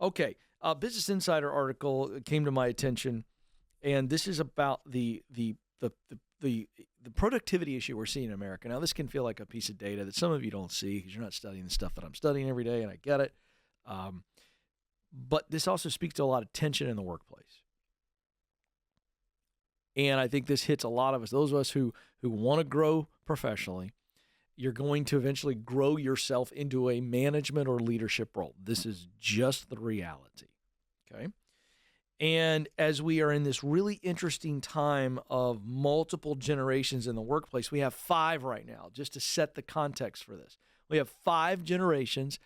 Okay. Business Insider article came to my attention, and this is about the productivity issue we're seeing in America. Now, this can feel like a piece of data that some of you don't see because you're not studying the stuff that I'm studying every day, and I get it. But this also speaks to a lot of tension in the workplace. And I think this hits a lot of us, those of us who want to grow professionally. You're going to eventually grow yourself into a management or leadership role. This is just the reality, okay? And as we are in this really interesting time of multiple generations in the workplace, we have 5 right now, just to set the context for this. We have 5 generations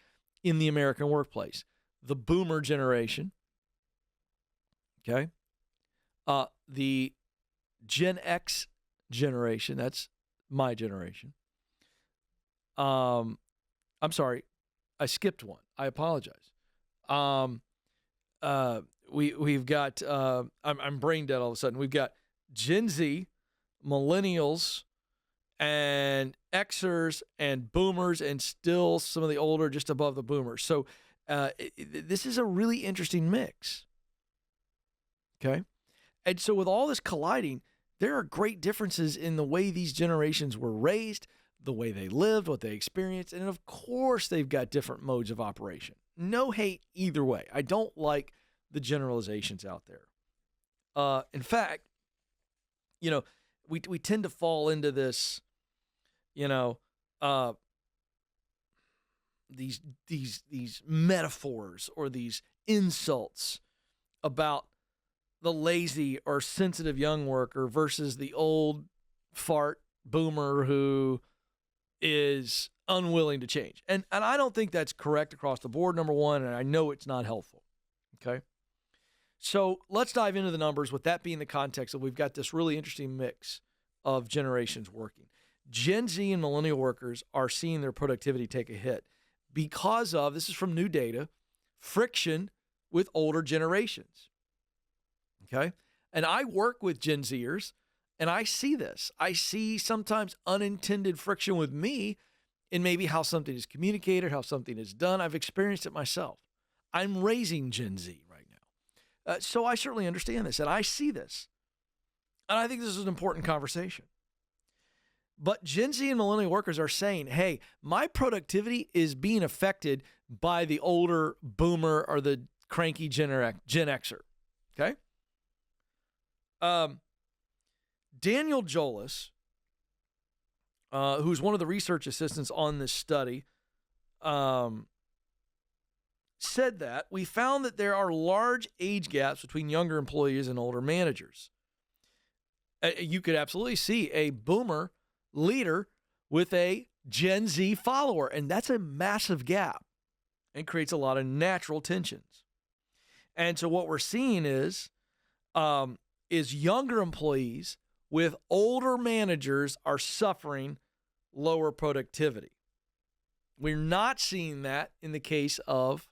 in the American workplace. The boomer generation, okay? The Gen X generation, that's my generation. I'm sorry, I skipped one. I apologize. We've got I'm brain dead all of a sudden. We've got Gen Z, millennials, and Xers and boomers, and still some of the older just above the boomers. So this is a really interesting mix. Okay, and so with all this colliding, there are great differences in the way these generations were raised, the way they lived, what they experienced, and of course they've got different modes of operation. No hate either way. I don't like the generalizations out there. In fact, we tend to fall into this, these metaphors or these insults about the lazy or sensitive young worker versus the old fart boomer who is unwilling to change. And I don't think that's correct across the board, number one, and I know it's not helpful. Okay? So let's dive into the numbers with that being the context that we've got this really interesting mix of generations working. Gen Z and millennial workers are seeing their productivity take a hit because of, this is from new data, friction with older generations. Okay? And I work with Gen Zers, and I see this. I see sometimes unintended friction with me in maybe how something is communicated, how something is done. I've experienced it myself. I'm raising Gen Z right now. So I certainly understand this, and I see this. And I think this is an important conversation. But Gen Z and millennial workers are saying, hey, my productivity is being affected by the older boomer or the cranky Gen Xer. Okay? Daniel Jolis, who's one of the research assistants on this study, said that we found that there are large age gaps between younger employees and older managers. You could absolutely see a boomer leader with a Gen Z follower, and that's a massive gap and creates a lot of natural tensions. And so what we're seeing is younger employees with older managers are suffering lower productivity. We're not seeing that in the case of,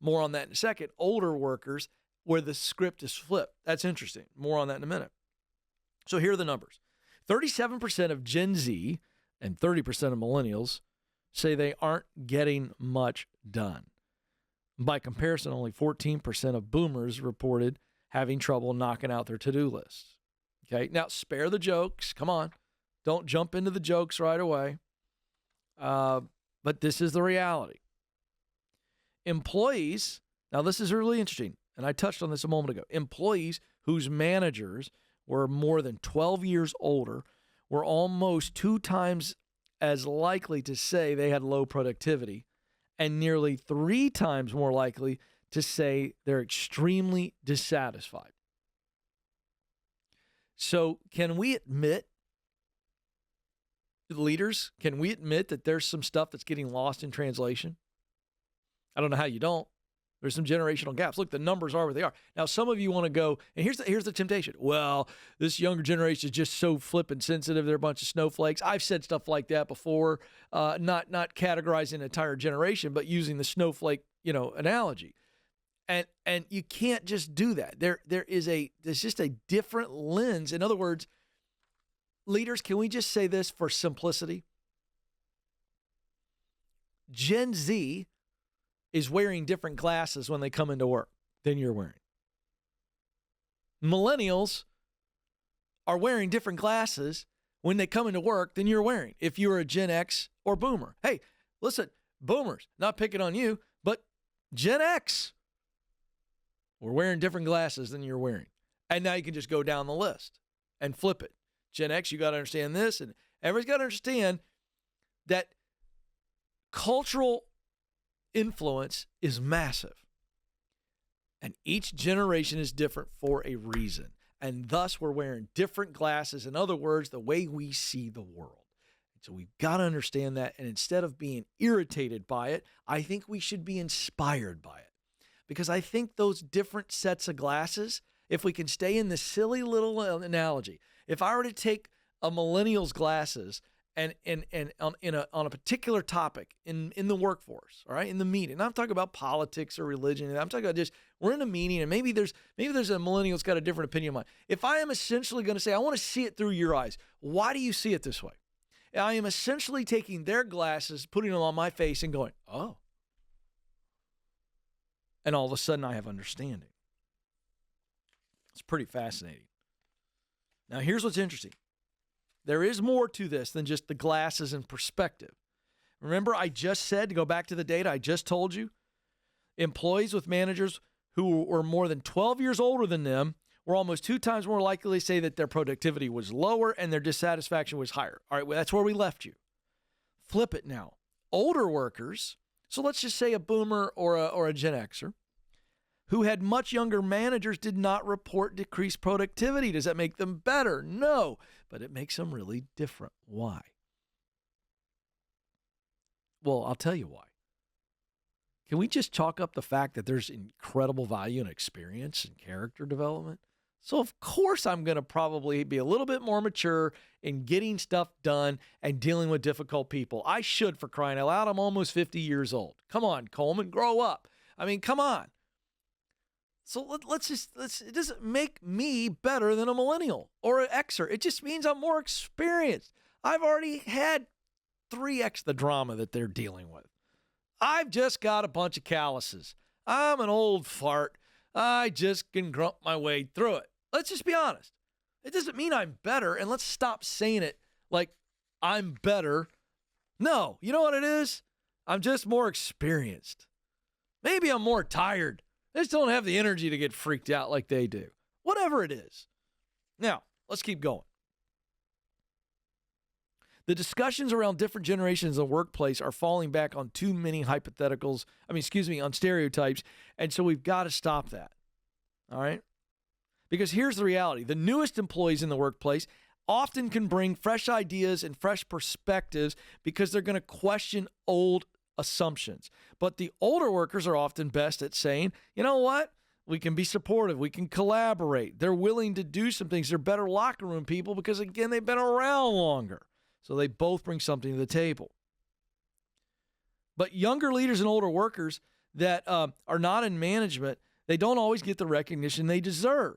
more on that in a second, older workers where the script is flipped. That's interesting. More on that in a minute. So here are the numbers. 37% of Gen Z and 30% of millennials say they aren't getting much done. By comparison, only 14% of boomers reported having trouble knocking out their to-do lists. Okay, now spare the jokes. Come on. Don't jump into the jokes right away. But this is the reality. Employees, now this is really interesting, and I touched on this a moment ago. Employees whose managers were more than 12 years older were almost 2 times as likely to say they had low productivity and nearly 3 times more likely to say they're extremely dissatisfied. So can we admit, leaders, can we admit that there's some stuff that's getting lost in translation? I don't know how you don't. There's some generational gaps. Look, the numbers are what they are. Now, some of you want to go, and here's the temptation. Well, this younger generation is just so flippant sensitive. They're a bunch of snowflakes. I've said stuff like that before, not categorizing an entire generation, but using the snowflake, analogy. And you can't just do that. There's just a different lens. In other words, leaders, can we just say this for simplicity? Gen Z is wearing different glasses when they come into work than you're wearing. Millennials are wearing different glasses when they come into work than you're wearing if you're a Gen X or Boomer. Hey, listen, Boomers, not picking on you, but Gen X, we're wearing different glasses than you're wearing. And now you can just go down the list and flip it. Gen X, you got to understand this, and everybody's got to understand that cultural influence is massive. And each generation is different for a reason. And thus, we're wearing different glasses. In other words, the way we see the world. So we've got to understand that. And instead of being irritated by it, I think we should be inspired by it. Because I think those different sets of glasses, if we can stay in this silly little analogy, if I were to take a millennial's glasses and on a particular topic in the workforce, all right, in the meeting. And I'm talking about politics or religion. I'm talking about just we're in a meeting and maybe there's a millennial that's got a different opinion of mine. If I am essentially going to say, I want to see it through your eyes. Why do you see it this way? I am essentially taking their glasses, putting them on my face and going, oh. And all of a sudden I have understanding. It's pretty fascinating. Now here's what's interesting. There is more to this than just the glasses and perspective. Remember, I just said, to go back to the data I just told you, employees with managers who were more than 12 years older than them were almost 2 times more likely to say that their productivity was lower and their dissatisfaction was higher. All right, well, that's where we left you. Flip it now. Older workers, so let's just say a Boomer or a Gen Xer, who had much younger managers did not report decreased productivity. Does that make them better? No, but it makes them really different. Why? Well, I'll tell you why. Can we just chalk up the fact that there's incredible value in experience and character development? So, of course, I'm going to probably be a little bit more mature in getting stuff done and dealing with difficult people. I should, for crying out loud. I'm almost 50 years old. Come on, Coleman, grow up. I mean, come on. So it doesn't make me better than a millennial or an Xer. It just means I'm more experienced. I've already had 3x the drama that they're dealing with. I've just got a bunch of calluses. I'm an old fart. I just can grump my way through it. Let's just be honest. It doesn't mean I'm better, and let's stop saying it like I'm better. No, you know what it is? I'm just more experienced. Maybe I'm more tired. I just don't have the energy to get freaked out like they do. Whatever it is. Now, let's keep going. The discussions around different generations in the workplace are falling back on too many on stereotypes, and so we've got to stop that. All right? Because here's the reality. The newest employees in the workplace often can bring fresh ideas and fresh perspectives because they're going to question old assumptions. But the older workers are often best at saying, you know what? We can be supportive. We can collaborate. They're willing to do some things. They're better locker room people because, again, they've been around longer. So they both bring something to the table. But younger leaders and older workers that are not in management, they don't always get the recognition they deserve.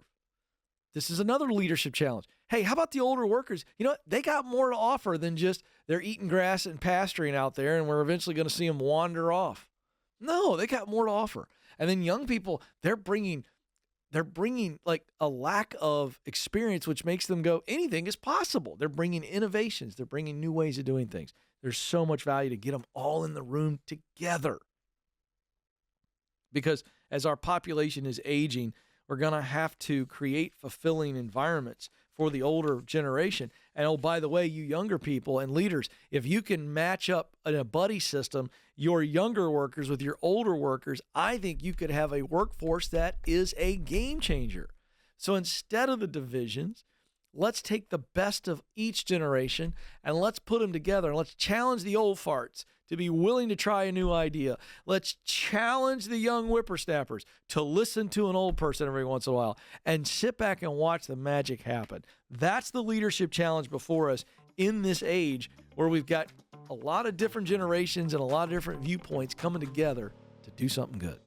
This is another leadership challenge. Hey, how about the older workers? You know what? They got more to offer than just they're eating grass and pasturing out there and we're eventually going to see them wander off. No, they got more to offer. And then young people, they're bringing like a lack of experience, which makes them go, anything is possible. They're bringing innovations. They're bringing new ways of doing things. There's so much value to get them all in the room together. Because as our population is aging, we're going to have to create fulfilling environments for the older generation. And oh, by the way, you younger people and leaders, if you can match up in a buddy system your younger workers with your older workers, I think you could have a workforce that is a game changer. So instead of the divisions, let's take the best of each generation and let's put them together and let's challenge the old farts to be willing to try a new idea. Let's challenge the young whippersnappers to listen to an old person every once in a while and sit back and watch the magic happen. That's the leadership challenge before us in this age where we've got a lot of different generations and a lot of different viewpoints coming together to do something good.